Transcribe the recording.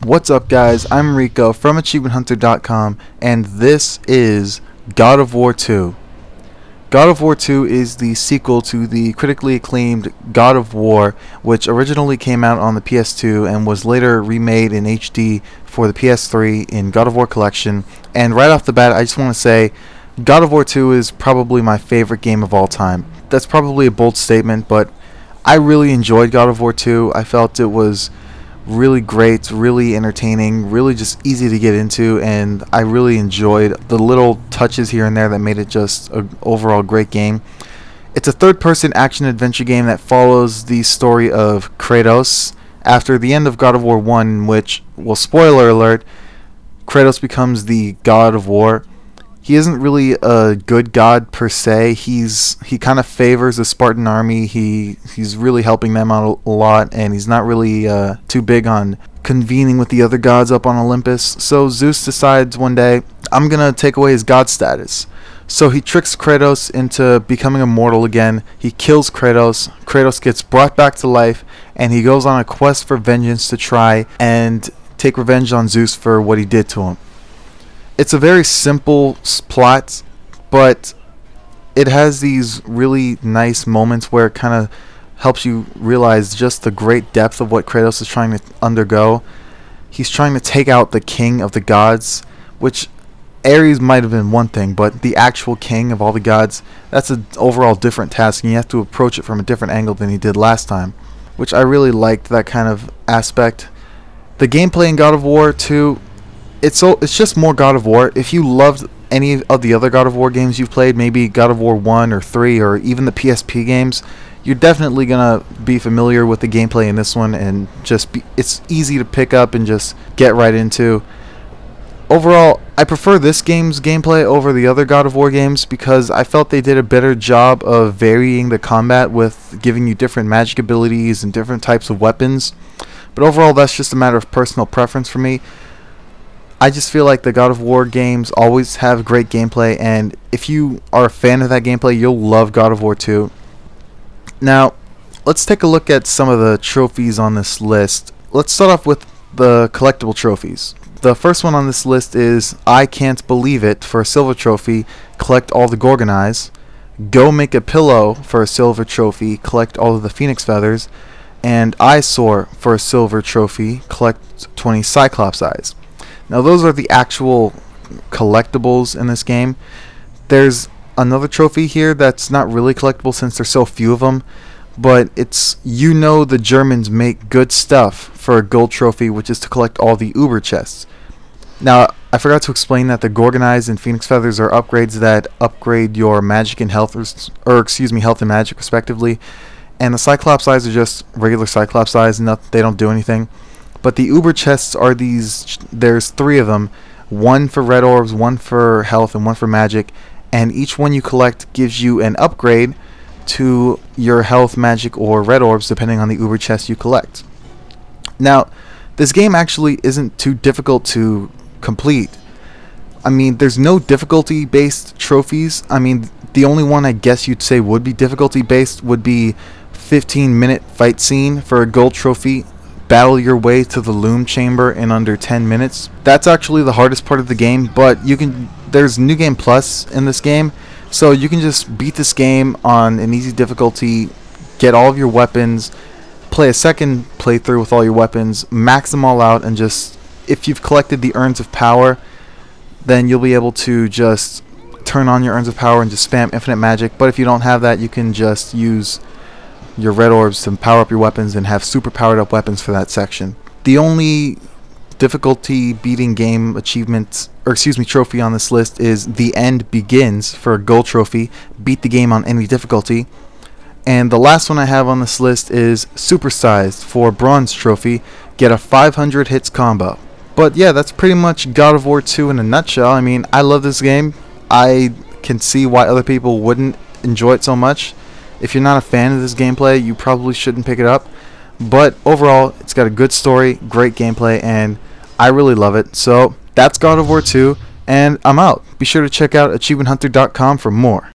What's up, guys? I'm Rico from AchievementHunter.com, and this is God of War 2. God of War 2 is the sequel to the critically acclaimed God of War, which originally came out on the PS2 and was later remade in HD for the PS3 in God of War Collection. And right off the bat, I just want to say God of War 2 is probably my favorite game of all time. That's probably a bold statement, but I really enjoyed God of War 2. I felt it was really great, really entertaining, really just easy to get into, and I really enjoyed the little touches here and there that made it just an overall great game. It's a third-person action-adventure game that follows the story of Kratos after the end of God of War 1, in which, well, spoiler alert, Kratos becomes the God of War. He isn't really a good god per se. He kind of favors the Spartan army. He's really helping them out a lot, and he's not really too big on convening with the other gods up on Olympus. So Zeus decides one day, I'm gonna take away his god status. So he tricks Kratos into becoming immortal again. He kills Kratos. Kratos gets brought back to life, and he goes on a quest for vengeance to try and take revenge on Zeus for what he did to him. It's a very simple plot, but it has these really nice moments where it kind of helps you realize just the great depth of what Kratos is trying to undergo. He's trying to take out the king of the gods, which Ares might have been one thing, but the actual king of all the gods, that's an overall different task, and you have to approach it from a different angle than he did last time, which I really liked that kind of aspect. The gameplay in God of War 2, it's just more God of War. If you loved any of the other God of War games you've played, maybe God of War 1 or 3 or even the PSP games, you're definitely going to be familiar with the gameplay in this one, and it's easy to pick up and just get right into. Overall, I prefer this game's gameplay over the other God of War games because I felt they did a better job of varying the combat with giving you different magic abilities and different types of weapons. But overall, that's just a matter of personal preference for me. I just feel like the God of War games always have great gameplay, and if you are a fan of that gameplay, you'll love God of War 2. Now, let's take a look at some of the trophies on this list. Let's start off with the collectible trophies. The first one on this list is I Can't Believe It for a silver trophy, collect all the Gorgon eyes. Go Make a Pillow for a silver trophy, collect all of the Phoenix feathers. And Eyesore for a silver trophy, collect 20 Cyclops eyes. Now those are the actual collectibles in this game. There's another trophy here that's not really collectible since there's so few of them, but it's the Germans make good stuff for a gold trophy, which is to collect all the Uber chests. Now I forgot to explain that the Gorgon eyes and Phoenix feathers are upgrades that upgrade your magic and health, health and magic respectively. And the Cyclops eyes are just regular Cyclops eyes, they don't do anything. But the Uber chests are there's 3 of them, one for red orbs, one for health, and one for magic, and each one you collect gives you an upgrade to your health, magic, or red orbs depending on the Uber chest you collect. Now, this game actually isn't too difficult to complete. I mean, there's no difficulty-based trophies. I mean, the only one I guess you'd say would be difficulty-based would be 15-minute fight scene for a gold trophy. Battle your way to the Loom Chamber in under 10 minutes. That's actually the hardest part of the game, but there's New Game Plus in this game, so you can just beat this game on an easy difficulty, get all of your weapons, play a second playthrough with all your weapons, max them all out, and just, if you've collected the Urns of Power, then you'll be able to just turn on your Urns of Power and just spam infinite magic. But if you don't have that, you can just use your red orbs to power up your weapons and have super powered up weapons for that section. The only difficulty beating game trophy on this list is The End Begins for a gold trophy. Beat the game on any difficulty. And the last one I have on this list is Supersized for bronze trophy. Get a 500 hits combo. But yeah, that's pretty much God of War 2 in a nutshell. I mean, I love this game. I can see why other people wouldn't enjoy it so much. If you're not a fan of this gameplay, you probably shouldn't pick it up. But overall, it's got a good story, great gameplay, and I really love it. So that's God of War 2, and I'm out. Be sure to check out AchievementHunter.com for more.